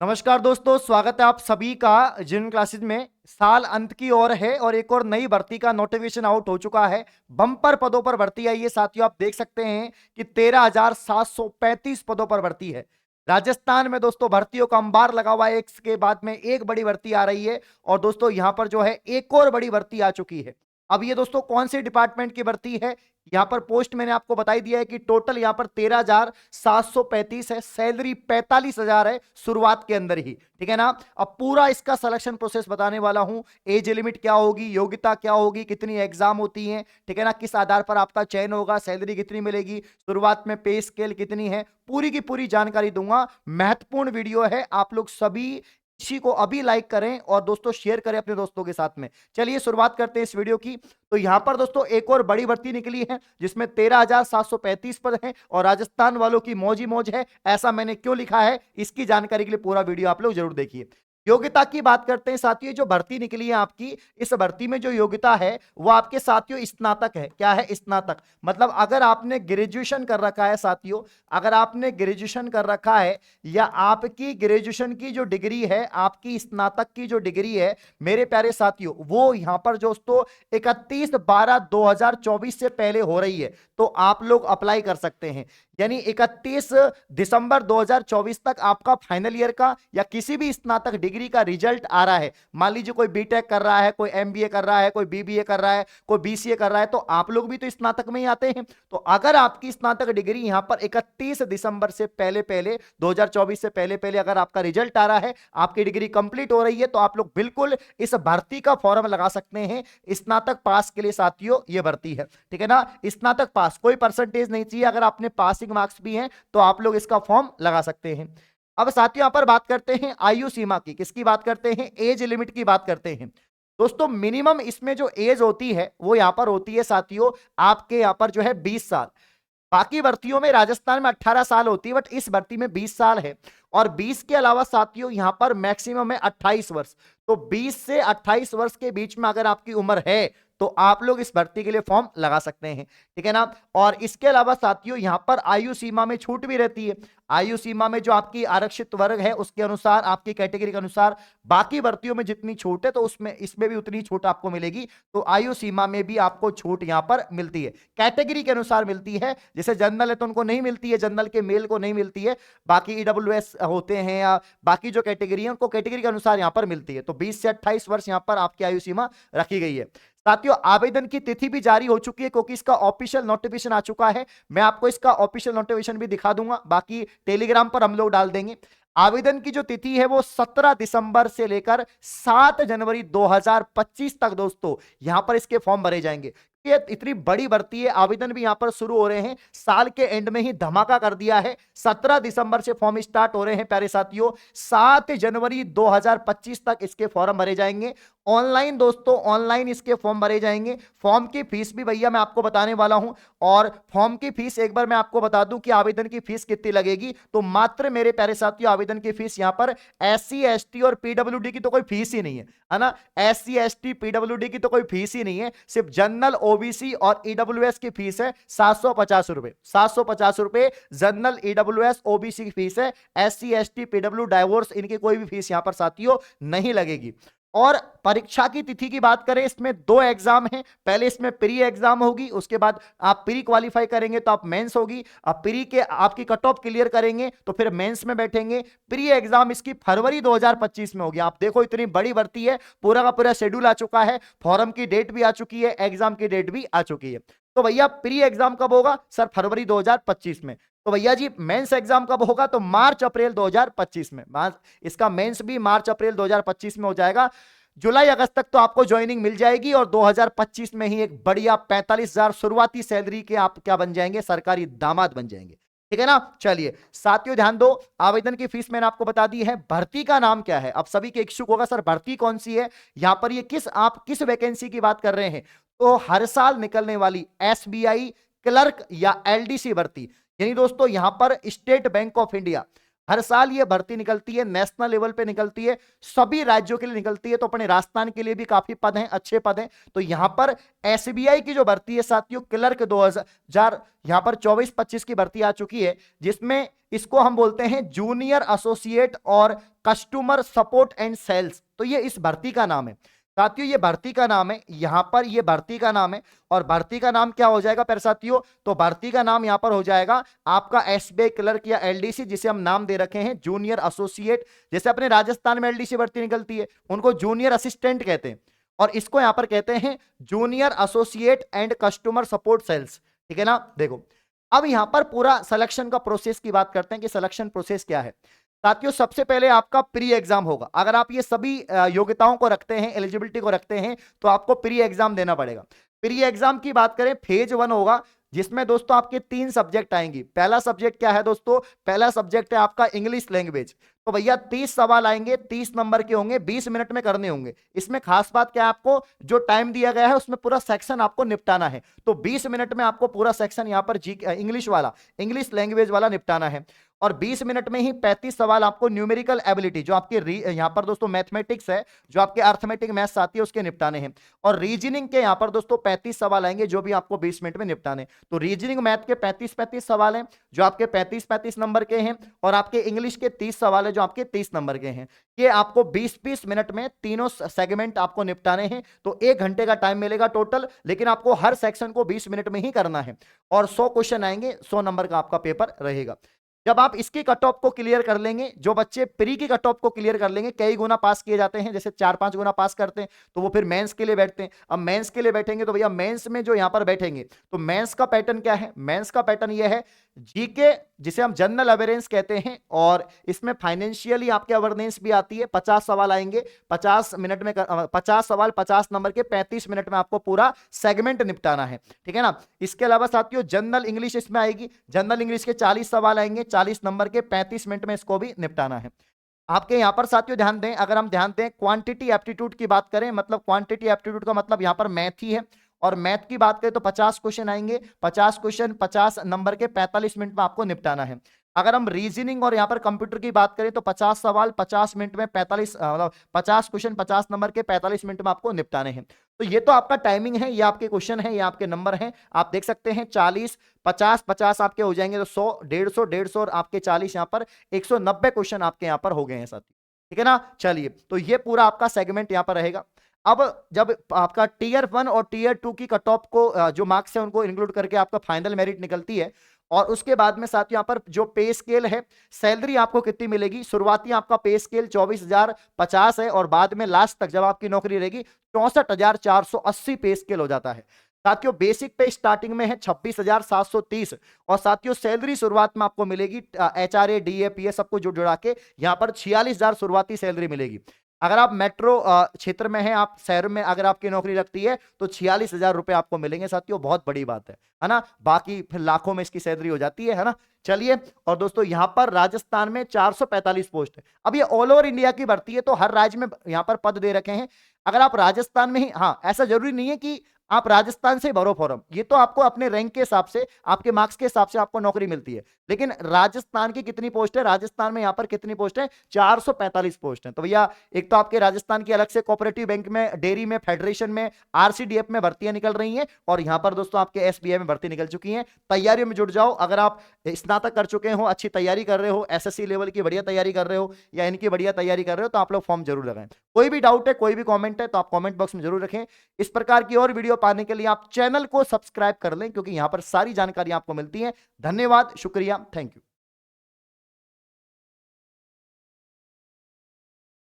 नमस्कार दोस्तों, स्वागत है आप सभी का जिन क्लासेस में। साल अंत की ओर है और एक और नई भर्ती का नोटिफिकेशन आउट हो चुका है। बम्पर पदों पर भर्ती आई है साथियों। आप देख सकते हैं कि 13,735 पदों पर भर्ती है। राजस्थान में दोस्तों भर्तियों का अंबार लगा हुआ है, एक के बाद में एक बड़ी भर्ती आ रही है। और दोस्तों यहां पर जो है एक और बड़ी भर्ती आ चुकी है। अब ये दोस्तों कौन से डिपार्टमेंट की भर्ती है, यहां पर पोस्ट मैंने आपको बताई दिया है कि टोटल यहां पर 13,735 है। सैलरी 45,000 है शुरुआत के अंदर ही, ठीक है ना। अब पूरा इसका सिलेक्शन प्रोसेस बताने वाला हूं। एज लिमिट क्या होगी, योग्यता क्या होगी, कितनी एग्जाम होती है, ठीक है ना, किस आधार पर आपका चयन होगा, सैलरी कितनी मिलेगी, शुरुआत में पे स्केल कितनी है, पूरी की पूरी जानकारी दूंगा। महत्वपूर्ण वीडियो है, आप लोग सभी इसी को अभी लाइक करें और दोस्तों शेयर करें अपने दोस्तों के साथ में। चलिए शुरुआत करते हैं इस वीडियो की। तो यहां पर दोस्तों एक और बड़ी भर्ती निकली है जिसमें 13,735 पद हैं और राजस्थान वालों की मौज ही मौज है। ऐसा मैंने क्यों लिखा है, इसकी जानकारी के लिए पूरा वीडियो आप लोग जरूर देखिए। योग्यता की बात करते हैं साथियों। जो भर्ती निकली है आपकी, इस भर्ती में जो योग्यता है वो आपके साथियों स्नातक है। क्या है? स्नातक। मतलब अगर आपने ग्रेजुएशन कर रखा है साथियों, अगर आपने ग्रेजुएशन कर रखा है या आपकी ग्रेजुएशन की जो डिग्री है, आपकी स्नातक की जो डिग्री है मेरे प्यारे साथियों, वो यहां पर दोस्तों 31/12/2024 से पहले हो रही है, तो आप लोग अप्लाई कर सकते हैं। यानी 31 दिसंबर 2024 तक आपका फाइनल ईयर का या किसी भी स्नातक डिग्री का रिजल्ट आ रहा है। मान लीजिए कोई बीटेक कर रहा है, कोई एमबीए कर रहा है, कोई बीबीए कर रहा है, कोई बीसीए कर रहा है, तो आप लोग भी तो स्नातक में ही आते हैं। तो अगर आपकी स्नातक डिग्री यहां पर 31 दिसंबर से पहले पहले 2024 से पहले पहले अगर आपका रिजल्ट आ रहा है, आपकी डिग्री कंप्लीट हो रही है, तो आप लोग बिल्कुल इस भर्ती का फॉर्म लगा सकते हैं। स्नातक पास के लिए साथियों ये भर्ती है, ठीक है ना। स्नातक पास, कोई परसेंटेज नहीं चाहिए, अगर आपने पासिंग मार्क्स भी हैं तो आप लोग इसका फॉर्म लगा सकते हैं। अब साथियों यहां पर बात करते हैं आयु सीमा की। किसकी बात करते हैं? एज लिमिट की बात करते हैं। दोस्तों मिनिमम इसमें जो एज होती है वो यहां पर होती है साथियों, आपके यहां पर जो है 20 साल। बाकी भर्तियों में राजस्थान में 18 साल होती है, बट इस भर्ती में 20 साल है। और 20 के अलावा साथियों यहां पर मैक्सिमम है 28 वर्ष। तो 20 से 28 वर्ष के बीच में अगर आपकी उम्र है तो आप लोग इस भर्ती के लिए फॉर्म लगा सकते हैं, ठीक है ना। और इसके अलावा साथियों यहां पर आयु सीमा में छूट भी रहती है। आयु सीमा में जो आपकी आरक्षित वर्ग है उसके अनुसार, आपकी कैटेगरी के अनुसार बाकी भर्तियों में जितनी छूट है तो उसमें इसमें भी उतनी छूट आपको मिलेगी। तो आयु सीमा में भी आपको छूट यहां पर मिलती है, कैटेगरी के अनुसार मिलती है। जैसे जनरल है तो उनको नहीं मिलती है, जनरल के मेल को नहीं मिलती है। बाकी ईडब्ल्यूएस होते हैं या बाकी जो कैटेगरी है उनको कैटेगरी के अनुसार यहां पर मिलती है। तो 20 से 28 वर्ष यहां पर आपकी आयु सीमा रखी गई है। साथियों आवेदन की तिथि भी जारी हो चुकी है क्योंकि इसका ऑफिशियल नोटिफिकेशन आ चुका है। मैं आपको इसका ऑफिशियल नोटिफिकेशन भी दिखा दूंगा, बाकी टेलीग्राम पर हम लोग डाल देंगे। आवेदन की जो तिथि है वो 17 दिसंबर से लेकर 7 जनवरी 2025 तक दोस्तों यहां पर इसके फॉर्म भरे जाएंगे। ये इतनी बड़ी भर्ती है, आवेदन भी यहां पर शुरू हो रहे हैं। साल के एंड में ही धमाका कर दिया है। 17 दिसंबर से फॉर्म स्टार्ट हो रहे हैं प्यारे साथियों, 7 जनवरी 2025 तक इसके फॉर्म भरे जाएंगे। ऑनलाइन दोस्तों, ऑनलाइन इसके फॉर्म भरे जाएंगे। फॉर्म की फीस भी भैया मैं आपको बताने वाला हूं। और फॉर्म की फीस एक बार मैं आपको बता दूं कि आवेदन की फीस कितनी लगेगी। तो मात्र मेरे प्यारे साथियों आवेदन की फीस यहां पर एससी एसटी और पीडब्ल्यूडी की तो कोई फीस ही नहीं है ना। एससी एसटी पीडब्ल्यूडी की तो कोई फीस ही नहीं है, सिर्फ जनरल ओबीसी और ईडब्ल्यूएस की फीस है 750 रुपए। 750 रुपए जनरल ईडब्ल्यूएस ओबीसी की फीस है। एससी एसटी पीडब्ल्यू डाइवोर्स इनकी कोई भी फीस यहां पर साथियों नहीं लगेगी। और परीक्षा की तिथि की बात करें, इसमें 2 एग्जाम हैं। पहले इसमें प्री एग्जाम होगी, उसके बाद आप प्री क्वालिफाई करेंगे तो आप मेंस होगी। आप प्री के आपकी कट ऑफ क्लियर करेंगे तो फिर मेंस में बैठेंगे। प्री एग्जाम इसकी फरवरी 2025 में होगी। आप देखो इतनी बड़ी भर्ती है, पूरा का पूरा शेड्यूल आ चुका है, फॉर्म की डेट भी आ चुकी है, एग्जाम की डेट भी आ चुकी है। तो भैया प्री एग्जाम कब होगा? सर फरवरी 2025 में। तो भैया जी मेंस एग्जाम कब होगा? तो मार्च अप्रैल 2025 में। इसका मेंस भी मार्च अप्रैल 2025 में हो जाएगा। जुलाई अगस्त तक तो आपको ज्वाइनिंग मिल जाएगी और 2025 में ही एक बढ़िया 45,000 शुरुआती सैलरी के आप क्या बन जाएंगे? सरकारी दामाद बन जाएंगे, ठीक है ना। चलिए साथियों ध्यान दो, आवेदन की फीस मैंने आपको बता दी है। भर्ती का नाम क्या है? अब सभी के इच्छुक होगा सर भर्ती कौन सी है, यहां पर ये आप किस वैकेंसी की बात कर रहे हैं? तो हर साल निकलने वाली एसबीआई क्लर्क या एलडीसी भर्ती, यानी दोस्तों यहां पर स्टेट बैंक ऑफ इंडिया हर साल ये भर्ती निकलती है, नेशनल लेवल पे निकलती है, सभी राज्यों के लिए निकलती है। तो अपने राजस्थान के लिए भी काफी पद हैं, अच्छे पद हैं। तो यहां पर एसबीआई की जो भर्ती है साथियों, क्लर्क 2000 यहां पर 24-25 की भर्ती आ चुकी है, जिसमें इसको हम बोलते हैं जूनियर एसोसिएट और कस्टमर सपोर्ट एंड सेल्स। तो ये इस भर्ती का नाम है साथियों, ये भर्ती का नाम है, यहां पर ये भर्ती का नाम है। और भर्ती का नाम क्या हो जाएगा प्यारे साथियों, तो भर्ती का नाम यहां पर हो जाएगा आपका एसबीआई क्लर्क या एलडीसी, जिसे हम नाम दे रखे हैं जूनियर एसोसिएट। जैसे अपने राजस्थान में एलडीसी भर्ती निकलती है, उनको जूनियर असिस्टेंट कहते हैं, और इसको यहां पर कहते हैं junior associate and customer support sales. ठीक है ना। देखो अब यहां पर पूरा सिलेक्शन का प्रोसेस की बात करते हैं कि सिलेक्शन प्रोसेस क्या है साथियों। सबसे पहले आपका प्री एग्जाम होगा। अगर आप ये सभी योग्यताओं को रखते हैं, एलिजिबिलिटी को रखते हैं, तो आपको प्री एग्जाम देना पड़ेगा। प्री एग्जाम की बात करें, फेज 1 होगा, जिसमें दोस्तों आपके 3 सब्जेक्ट आएंगी। पहला सब्जेक्ट क्या है दोस्तों, पहला सब्जेक्ट है आपका इंग्लिश लैंग्वेज। तो भैया 30 सवाल आएंगे, 30 नंबर के होंगे, 20 मिनट में करने होंगे। इसमें खास बात क्या है, आपको जो टाइम दिया गया है उसमें पूरा सेक्शन आपको निपटाना है। तो 20 मिनट में आपको पूरा सेक्शन यहां पर इंग्लिश वाला, इंग्लिश लैंग्वेज वाला निपटाना है। और 20 मिनट में ही 35 सवाल आपको न्यूमेरिकल एबिलिटी, जो आपके यहां पर दोस्तों मैथमेटिक्स है, जो आपके अर्थमेटिक मैथ्स आती है, उसके निपटाने हैं। और रीजनिंग के यहां पर दोस्तों 35 सवाल आएंगे, जो भी आपको 20 मिनट में निपटाने। तो रीजनिंग मैथ के 35 सवाल हैं, जो आपके 35 नंबर के हैं, और आपके इंग्लिश के 30 सवाल है, जो आपके 30 नंबर के हैं। ये आपको 20-20 मिनट में तीनों सेगमेंट आपको निपटाने हैं। तो 1 घंटे का टाइम मिलेगा टोटल, लेकिन आपको हर सेक्शन को 20 मिनट में ही करना है। और 100 क्वेश्चन आएंगे, 100 नंबर का आपका पेपर रहेगा। जब आप इसकी कट ऑफ को क्लियर कर लेंगे, जो बच्चे प्री की कट ऑफ को क्लियर कर लेंगे, कई गुना पास किए जाते हैं, जैसे 4-5 गुना पास करते हैं, तो वो फिर मेंस के लिए बैठते हैं। अब मेंस के लिए बैठेंगे तो भैया मेंस में जो यहां पर बैठेंगे, तो मेंस का पैटर्न क्या है, मेंस का पैटर्न ये है जीके, जिसे हम जनरल अवेयरेंस कहते हैं, और इसमें फाइनेंशियली आपके अवेयरनेस भी आती है। 50 सवाल आएंगे, 50 मिनट में 50 सवाल 50 नंबर के, 35 मिनट में आपको पूरा सेगमेंट निपटाना है। ठीक है ना। इसके अलावा साथियों जनरल इंग्लिश इसमें आएगी, जनरल इंग्लिश के 40 सवाल आएंगे, 40 नंबर के, 35 मिनट में इसको भी निपटाना है। आपके यहां पर साथियों ध्यान दें, अगर हम ध्यान दें क्वांटिटी एप्टीट्यूड की बात करें, मतलब क्वांटिटी एप्टीट्यूड का मतलब यहां पर मैथ ही है। और मैथ की बात करें तो 50 क्वेश्चन आएंगे, 50 क्वेश्चन 50 नंबर के, 45 मिनट में आपको निपटाना है। अगर हम रीजनिंग और यहां पर कंप्यूटर की बात करें तो 50 सवाल 50 मिनट में, 45 मतलब 50 क्वेश्चन 50 नंबर के, 45 मिनट में आपको निपटाने हैं। तो ये तो आपका टाइमिंग है, ये आपके क्वेश्चन है, ये आपके नंबर हैं। आप देख सकते हैं 40 50 50 आपके हो जाएंगे, तो 100 150 150 और आपके 40 यहाँ पर 190 क्वेश्चन आपके यहाँ पर हो गए हैं साथी। ठीक है ना। चलिए, तो ये पूरा आपका सेगमेंट यहाँ पर रहेगा। अब जब आपका टीयर 1 और टीयर 2 की कट ऑफ को जो मार्क्स है उनको इंक्लूड करके आपका फाइनल मेरिट निकलती है। और उसके बाद में साथ यहाँ पर जो पे स्केल है, सैलरी आपको कितनी मिलेगी, शुरुआती आपका पे स्केल 24,050 है, और बाद में लास्ट तक जब आपकी नौकरी रहेगी 64,480 पे स्केल हो जाता है साथियों। बेसिक पे स्टार्टिंग में है 26,730, और साथियों सैलरी शुरुआत में आपको मिलेगी HRA DA PA सबको जुड़ा के यहाँ पर 46,000 शुरुआती सैलरी मिलेगी। अगर आप मेट्रो क्षेत्र में हैं, आप शहर में अगर आपकी नौकरी लगती है, तो 46,000 रुपए आपको मिलेंगे साथियों, बहुत बड़ी बात है ना। बाकी फिर लाखों में इसकी सैलरी हो जाती है ना। चलिए, और दोस्तों यहां पर राजस्थान में 445 पोस्ट है। अब ये ऑल ओवर इंडिया की भर्ती है, तो हर राज्य में यहां पर पद दे रखे हैं। अगर आप राजस्थान में ही, हाँ ऐसा जरूरी नहीं है कि आप राजस्थान से भरो फॉर्म, ये तो आपको अपने रैंक के हिसाब से, आपके मार्क्स के हिसाब से आपको नौकरी मिलती है। लेकिन राजस्थान की कितनी पोस्ट है, राजस्थान में यहां पर कितनी पोस्ट है, 445 पोस्ट है। तो भैया एक तो आपके राजस्थान की अलग से कोऑपरेटिव बैंक में, डेयरी में, फेडरेशन में, RCDF में भर्तियां निकल रही हैं, और यहां पर दोस्तों आपके SBI में भर्ती निकल चुकी है। तैयारियों में जुट जाओ। अगर आप स्नातक कर चुके हो, अच्छी तैयारी कर रहे हो, SSC लेवल की बढ़िया तैयारी कर रहे हो, या इनकी बढ़िया तैयारी कर रहे हो, तो आप लोग फॉर्म जरूर लगाएं। कोई भी डाउट है, कोई भी कॉमेंट है, तो आप कॉमेंट बॉक्स में जरूर रखें। इस प्रकार की और वीडियो पाने के लिए आप चैनल को सब्सक्राइब कर लें, क्योंकि यहां पर सारी जानकारी आपको मिलती है। धन्यवाद, शुक्रिया, थैंक यू।